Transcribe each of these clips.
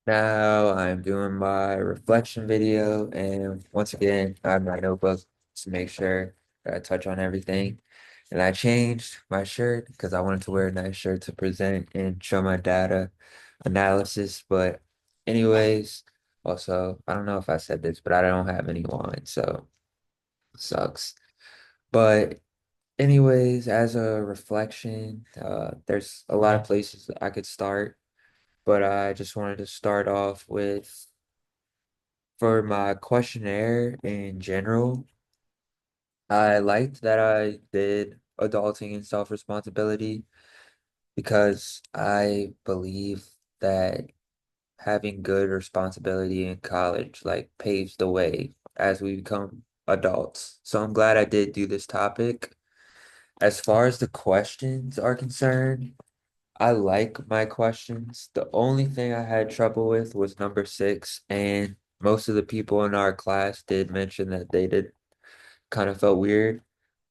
Now I'm doing my reflection video, and once again, I have my notebook to make sure that I touch on everything. And I changed my shirt because I wanted to wear a nice shirt to present and show my data analysis. But anyways, also, I don't know if I said this, but I don't have any wine, so it sucks. But anyways, as a reflection, there's a lot of places that I could start, but I just wanted to start off with for my questionnaire in general. I liked that I did adulting and self-responsibility because I believe that having good responsibility in college like paves the way as we become adults. So I'm glad I did do this topic. As far as the questions are concerned, I like my questions. The only thing I had trouble with was number 6, and most of the people in our class did mention that they did kind of felt weird.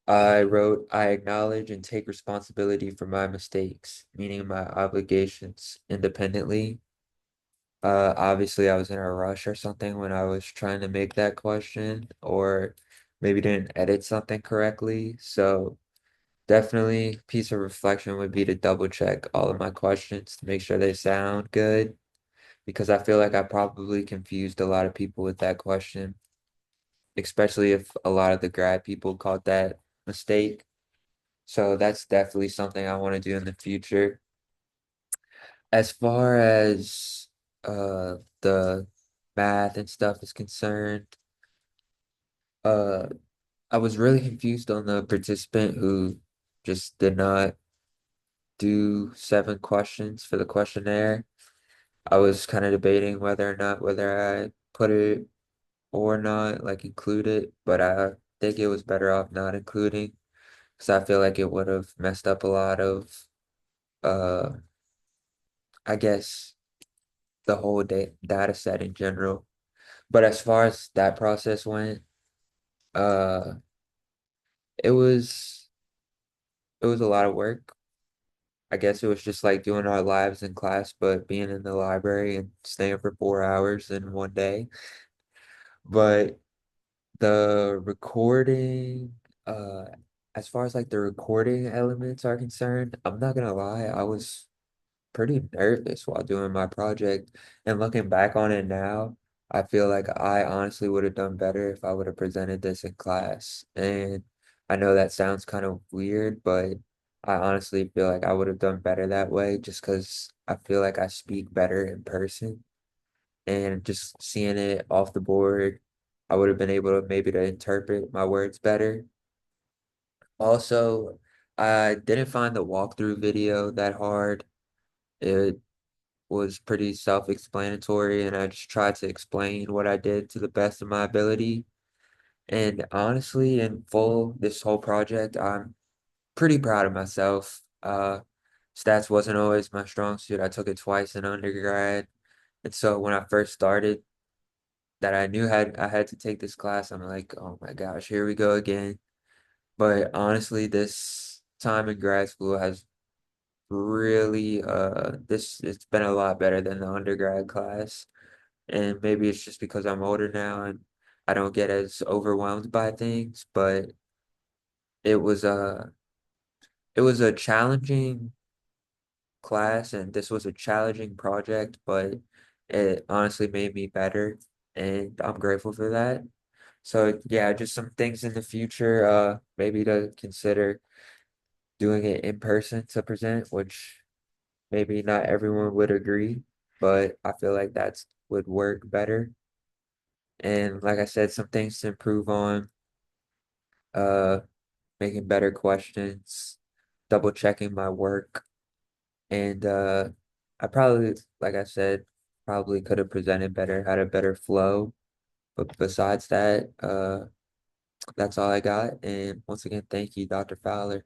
I wrote, I acknowledge and take responsibility for my mistakes, meaning my obligations independently. Obviously, I was in a rush or something when I was trying to make that question, or maybe didn't edit something correctly. So definitely piece of reflection would be to double check all of my questions to make sure they sound good, because I feel like I probably confused a lot of people with that question, especially if a lot of the grad people caught that mistake. So that's definitely something I want to do in the future. As far as the math and stuff is concerned, uh I was really confused on the participant who just did not do 7 questions for the questionnaire. I was kind of debating whether I put it or not, like include it, but I think it was better off not including because I feel like it would have messed up a lot of uh I guess the whole data set in general. But as far as that process went, uh it was it was a lot of work. I guess it was just like doing our lives in class, but being in the library and staying for 4 hours in one day. But the recording, as far as like the recording elements are concerned, I'm not gonna lie, I was pretty nervous while doing my project. And looking back on it now, I feel like I honestly would have done better if I would have presented this in class. And I know that sounds kind of weird, but I honestly feel like I would have done better that way just because I feel like I speak better in person. And just seeing it off the board, I would have been able to maybe to interpret my words better. Also, I didn't find the walkthrough video that hard. It was pretty self-explanatory, and I just tried to explain what I did to the best of my ability. And honestly, in full, this whole project, I'm pretty proud of myself. Stats wasn't always my strong suit. I took it twice in undergrad. And so when I first started, that I had to take this class, I'm like, oh my gosh, here we go again. But honestly, this time in grad school has really this it's been a lot better than the undergrad class. And maybe it's just because I'm older now and I don't get as overwhelmed by things, but it was a it was a challenging class, and this was a challenging project, but it honestly made me better, and I'm grateful for that. So yeah, just some things in the future, maybe to consider doing it in person to present, which maybe not everyone would agree, but I feel like that's would work better. And like I said, some things to improve on, uh, making better questions, double checking my work, and I probably, like I said, probably could have presented better, had a better flow. But besides that, that's all I got. And once again, thank you, Dr. Fowler.